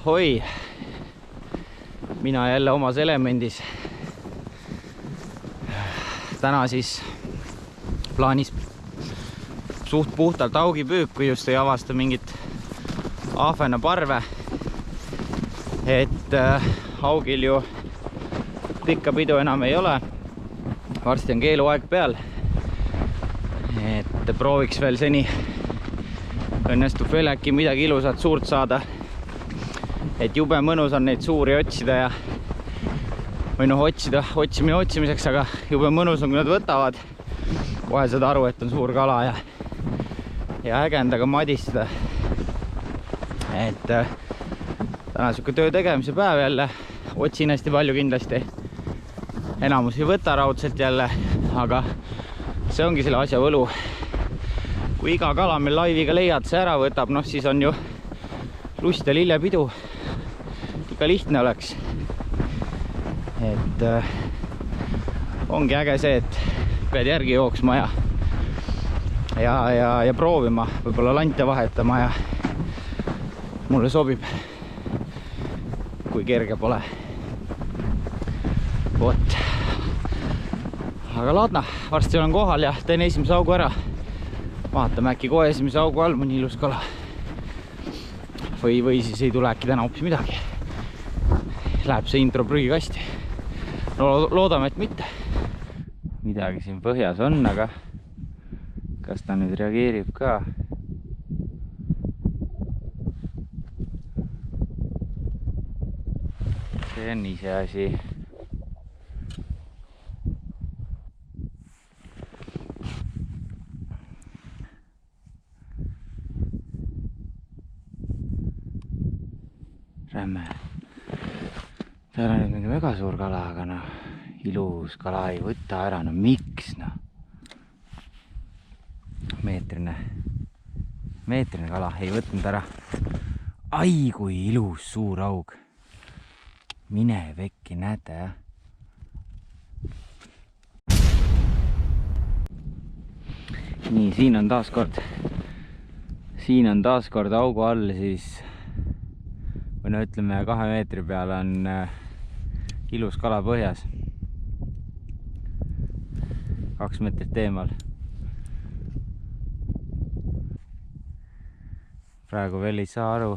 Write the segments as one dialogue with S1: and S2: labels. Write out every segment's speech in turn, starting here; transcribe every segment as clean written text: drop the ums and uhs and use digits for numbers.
S1: Ahoi, mina jälle omas elemendis. Täna siis plaanis suht puhtalt augipüük, kui just ei avasta mingit ahvenaparve. Et augil ju pikka pidu enam ei ole. Varsti on keeluaeg peal. Et prooviks veel seni. Õnnestub veel äkki midagi ilusat suurt saada. Et jube mõnus on neid suuri otsida ja või noh, otsimine otsimiseks, aga jube mõnus on, kui nad võtavad. Kohe saad aru, et on suur kala ja äge on taga madistada. Et täna siuke töö tegemise päev jälle. Otsin hästi palju kindlasti. Enamus ei võta raudselt jälle, aga see ongi selle asja võlu. Kui iga kala meil laiviga leiad, see ära võtab, noh siis on ju lust ja lillepidu. Ikka lihtne oleks. Et ongi äge see, et pead järgi jooksma ja proovima, võib-olla lante vahetama ja mulle sobib, kui kerge pole. Vot. Aga laadna, varsti olen kohal ja teen esimese augu ära. Vaatame äkki kohe esimese augu all mõni ilus kala. Või siis ei tule äkki täna hoopis midagi. Läheb see intro prügikasti. No loodame, et mitte. Midagi siin põhjas on, aga kas ta nüüd reageerib ka? See on ise asi. Rämme. Tääl on nüüd mingi väga suur kala, aga noh, ilus kala ei võta ära, no miks noh? Meetrine kala ei võtnud ära. Ai, kui ilus suur aug. Mine vekki, näete jah? Nii, siin on taaskord augu all siis või no ütleme 2 meetri peal on ilus kala põhjas. 2 meetrit eemal. Praegu veel ei saa aru,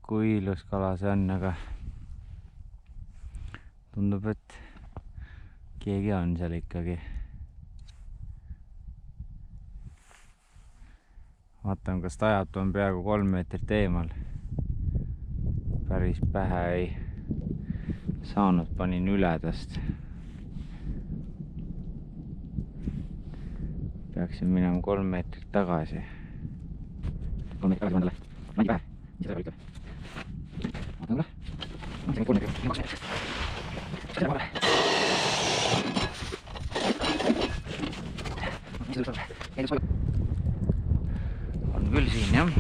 S1: kui ilus kala see on, aga tundub, et keegi on seal ikkagi. Vaatan, kas tajatu on peaaegu 3 meetrit eemal. Päris pähe ei saanud, panin ületast. Peaksin minema 3 meetrit tagasi. 3 meetrit tagasi vandale. Mandi pähe. Seda oli ikka. Vaatan kuule. See on 3 meetrit. 2 meetrit. Seda vale. Mis tõus ole? Eilus vaju. On küll siin jah.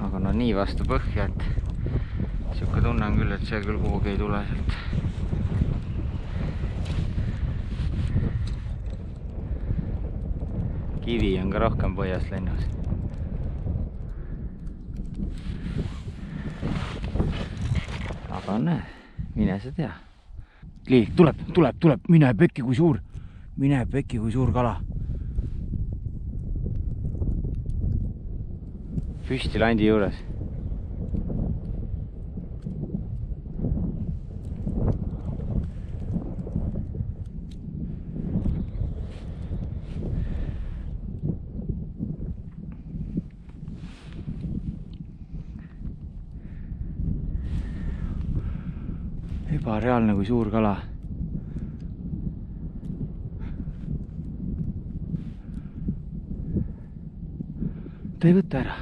S1: Aga no nii vastu põhja, et siuke tunne on küll, et see küll kuhugi ei tule sealt. Kivi on ka rohkem põhjas läinud. Aga näe, mine sa tea. Liik, tuleb, mine pekki kui suur kala. Püsti landi juures. Ebareaalne kui suur kala. Ta ei võta ära.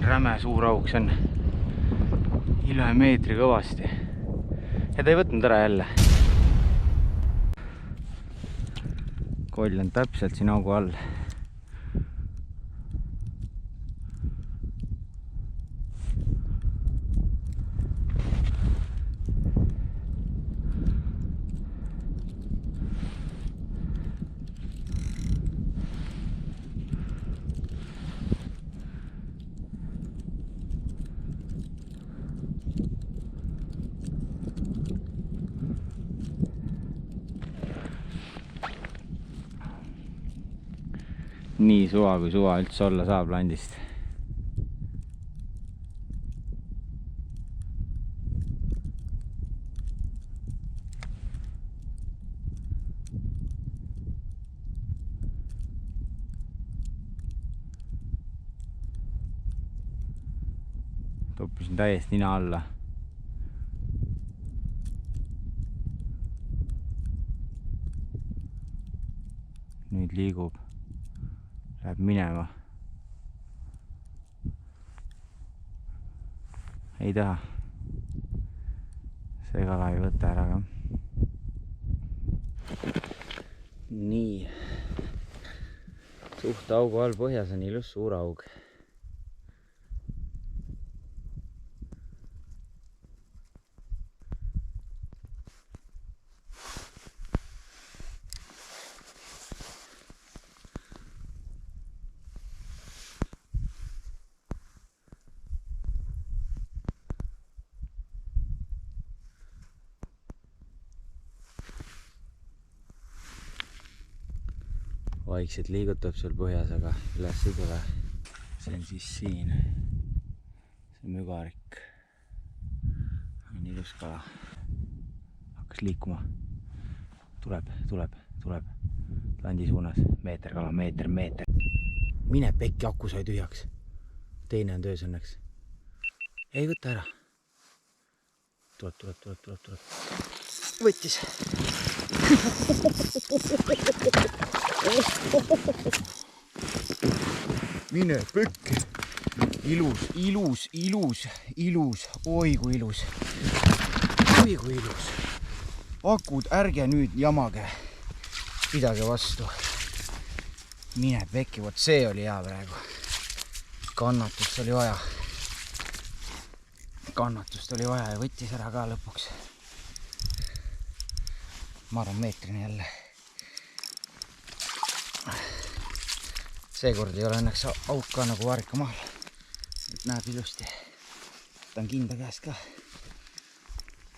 S1: Räme suur auk, see on üle meetri kõvasti ja ta ei võtnud ära jälle. Koll on täpselt siin augu all. nii suva kui suva üldse olla saab landist. Toppisin täiesti nina alla. Nüüd liigub. Läheb minema. Ei taha. See kala ei võta ära ka. Nii. Suht augu all põhjas on ilus suur aug. Vaikselt liigutab seal põhjas, aga üles ei tule. See on siis siin. See mügarik. On ilus kala. Hakkas liikuma. Tuleb. Landi suunas. Meeter kala, meeter. Mine pekki, aku sai tühjaks. Teine on töös õnneks. Ei võta ära. Tuleb. Võttis. Mine pekki. Ilus. Oi kui ilus. Akud, ärge nüüd jamage. Pidage vastu. Mine pekki, vot see oli hea praegu. Kannatust oli vaja ja võttis ära ka lõpuks. Ma arvan meetrine jälle. Seekord ei ole õnneks auk ka nagu vaarika maal. Nüüd näeb ilusti. Võtan kinda käest ka.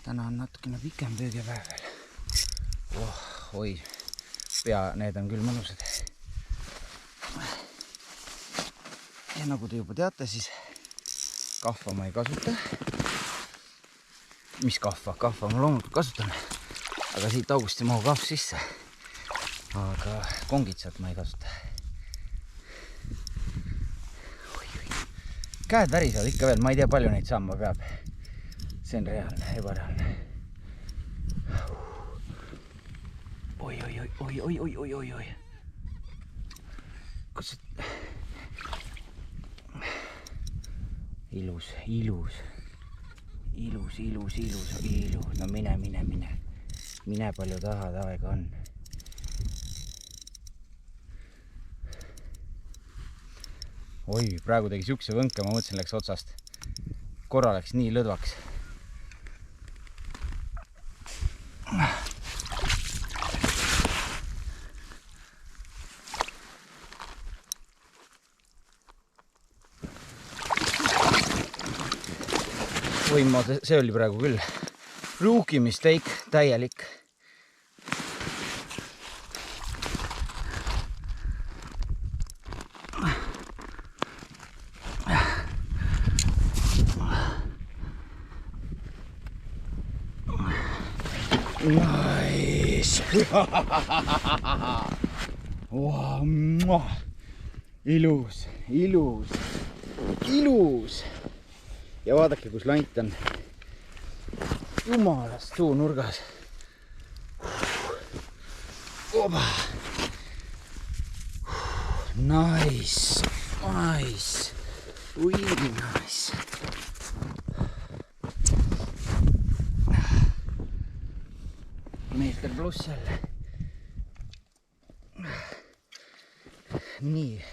S1: Täna on natukene pikem püügipäev veel. Oi, need on küll mõnusad. Ja nagu te juba teate, siis kahva ma ei kasuta. Mis kahva? Kahva ma loomulikult kasutan. Aga siit august ei mahu kahv sisse. Aga kongitsat ma ei kasuta. Käed värisevad ikka veel, ma ei tea palju neid samma peab. See on reaalne, ebareaalne. Oi. Kus see... Ilus. No mine. Mine palju tahad, aega on. Oi, praegu tegi siukse võnke, ma mõtlesin, läks otsast. Korra läks nii lõdvaks. Oi, see oli praegu küll. Rookie mistake, täielik. Nice. Wow. Ilus. Ja vaadake, kus lant on. Jumalast suu nurgas. Oba. Nice. Really nice. Meeter pluss jälle. Nii.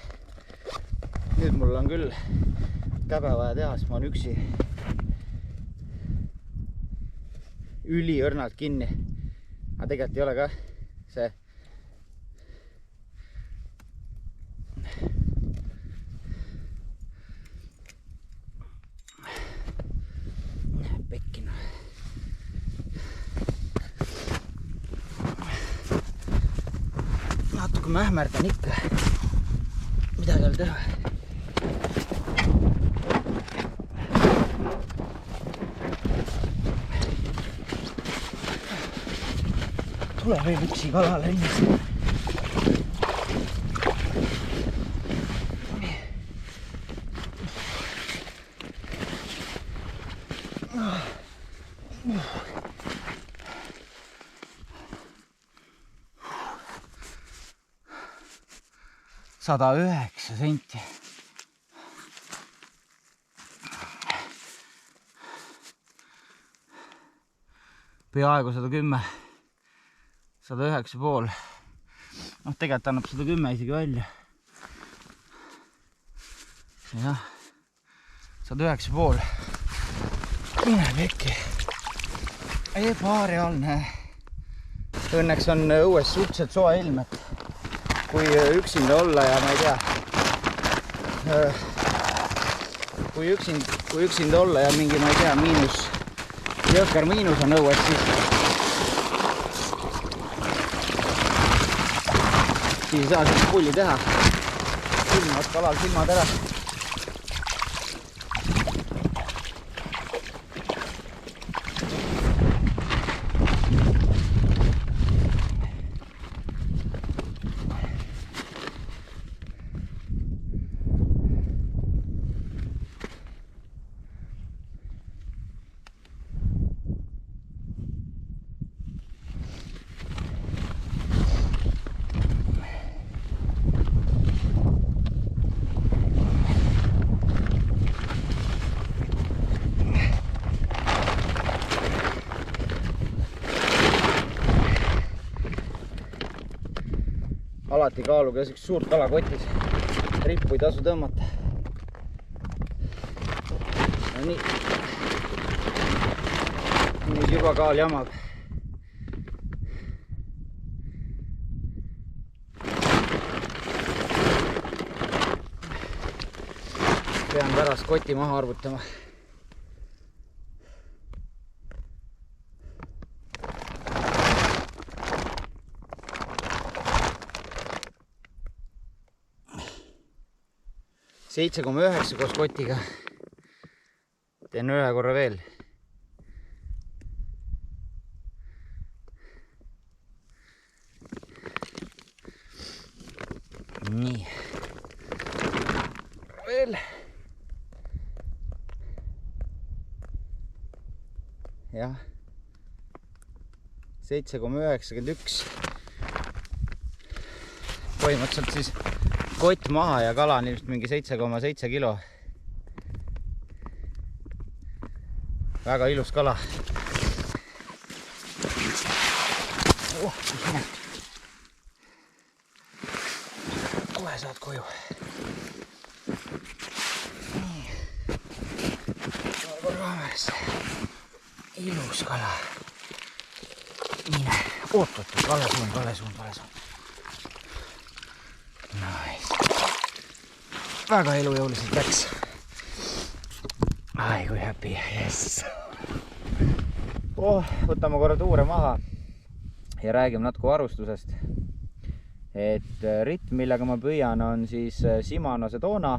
S1: Nüüd mul on küll käbe vaja teha, sest ma olen üksi. Üli õrnalt kinni. Aga tegelikult ei ole ka see. Pekkina. Natuke mähmerdan ikka. midagi ei ole teha. Tule veel üksi kalale enne. $109 senti. Peaaegu 110. 109,5. Noh, tegelikult annab 110 isegi välja. Jah, 109,5. Mine pekki. Ebareaalne. Õnneks on õues suhteliselt soe ilm, et kui üksinda olla ja ma ei tea, kui üksinda olla ja mingi, ma ei tea, jõhker miinus on õues, siis ei saa sellist pulli teha. Silmad kalal silmad ära. Alati kaaluga üks suurt kala kotis. Rippu ei tasu tõmmata. No nii. Nüüd juba kaal jamab. Pean pärast koti maha arvutama. $7,9 koos kotiga. Teen ühe korra veel. Nii. Veel. Jah. 7,91. Põhimõtteliselt siis kott maha ja kala on ilmselt mingi 7,7 kilo. Väga ilus kala. Kohe saad koju. Ilus kala. Mine. Oot, vale suund. Nice. Väga elujõuliselt läks. Ai, kui happy. Yes. Võtame korra tuure maha ja räägime natuke varustusest. Et ritm, millega ma püüan, on siis Shimano Sedona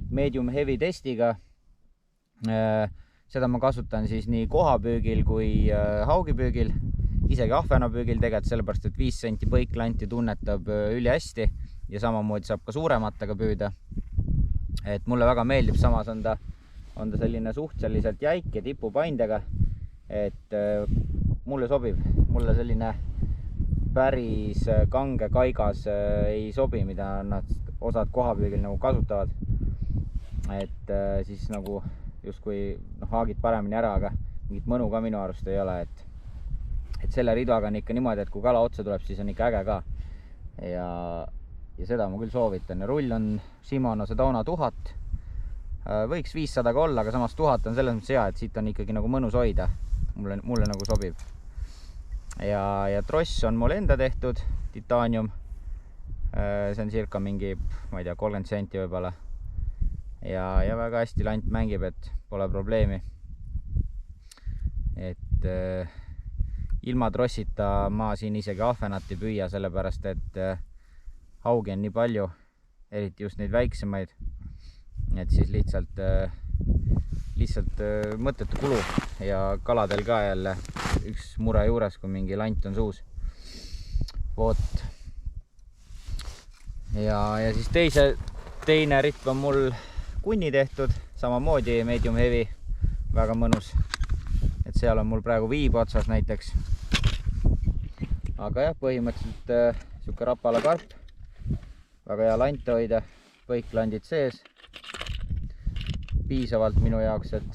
S1: medium heavy testiga. Seda ma kasutan siis nii kohapüügil kui haugipüügil, isegi ahvenapüügil tegelikult, sellepärast et 5 senti põiklanti tunnetab üli hästi ja samamoodi saab ka suurematega püüda. Et mulle väga meeldib, samas on ta selline suhteliselt jäik ja tipupaindega, et mulle sobib. Mulle selline päris kange kaigas ei sobi, mida nad osad kohapüügil nagu kasutavad. Et siis nagu justkui haagid paremini ära, aga mingit mõnu ka minu arust ei ole. Et selle riduaga on ikka niimoodi, et kui kala otsa tuleb, siis on ikka äge ka. Ja seda ma küll soovitan. Ja rull on Shimano Sedona 1000. Võiks 500 ka olla, aga samas 1000 on selles mõttes hea, et siit on ikkagi nagu mõnus hoida. Mulle nagu sobib. Ja tross on mul enda tehtud, titaanium. See on circa mingi, ma ei tea, 30 senti võibolla. Ja väga hästi lant mängib, et pole probleemi. Et ilma trossita ma siin isegi ahvenat ei püüa, sellepärast et haugi on nii palju eriti just neid väiksemaid. Et siis lihtsalt mõttetu kulu ja kaladel ka jälle üks mure juures, kui mingi lant on suus. Voot. Ja siis teine ritv on mul kunni tehtud, samamoodi medium heavy, väga mõnus. Et seal on mul praegu viib otsas näiteks. Aga jah, põhimõtteliselt siuke rapala karp, väga hea lante hoida, kõik landid sees. Piisavalt minu jaoks, et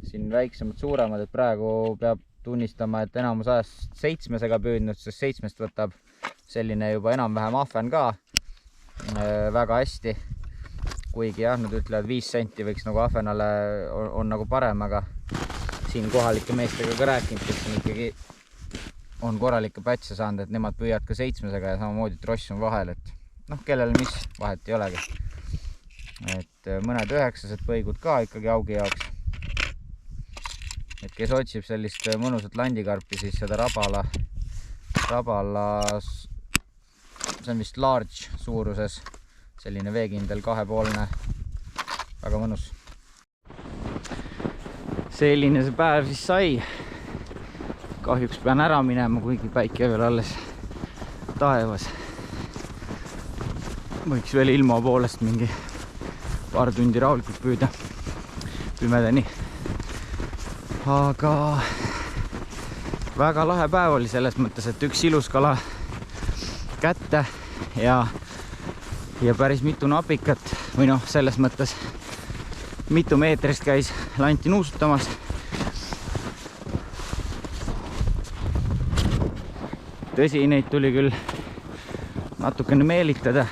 S1: siin väiksemad, suuremad, et praegu peab tunnistama, et enamus ajast 7-sega püüdnud, sest 7-st võtab selline juba enam-vähem ahven ka väga hästi. Kuigi jah, nad ütlevad 5 senti võiks nagu ahvenale on nagu parem, aga siin kohalike meestega ka rääkinud, kes on ikkagi on korralikke pätse saanud, et nemad püüavad ka 7-sega ja samamoodi tross on vahel, et noh, kellel mis, vahet ei olegi. Et mõned 9-sed põigud ka ikkagi augi jaoks. Et kes otsib sellist mõnusat landikarpi, siis seda rabala, see on vist large suuruses, selline veekindel 2,5, väga mõnus. Selline see päev siis sai. Kahjuks pean ära minema, kuigi päike veel alles taevas. Võiks veel ilma poolest mingi paar tundi rahulikult püüda pimedani. Aga väga lahe päev oli selles mõttes, et üks ilus kala kätte ja päris mitu napikat või noh, selles mõttes mitu meetrist käis lanti nuusutamas. Tõsi, neid tuli küll natukene meelitada,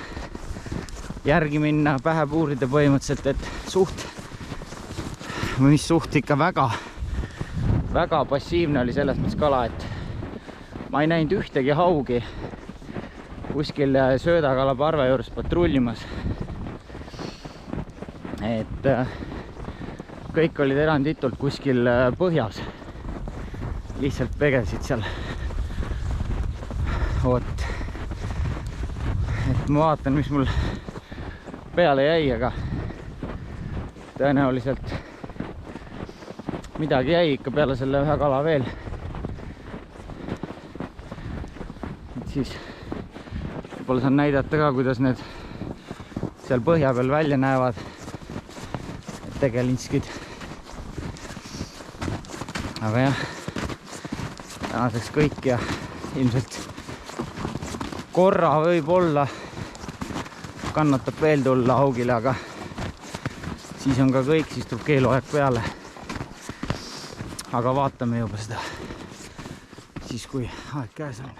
S1: järgi minna, pähe puurida põhimõtteliselt, et suht ikka väga passiivne oli selles mõttes kala, et ma ei näinud ühtegi haugi kuskil söödakalaparve juures patrullimas. Et kõik olid eranditult kuskil põhjas, lihtsalt pegesid seal. Oot. Et ma vaatan, mis mul peale jäi, aga tõenäoliselt midagi jäi ikka peale selle ühe kala veel. Et siis võib-olla saan näidata ka, kuidas need seal põhja peal välja näevad, tegelinskid. Aga jah, tänaseks kõik ja ilmselt korra võib-olla kannatab veel tulla haugile, aga siis on ka kõik, siis tuleb keeluaeg peale. Aga vaatame juba seda siis, kui aeg käes on.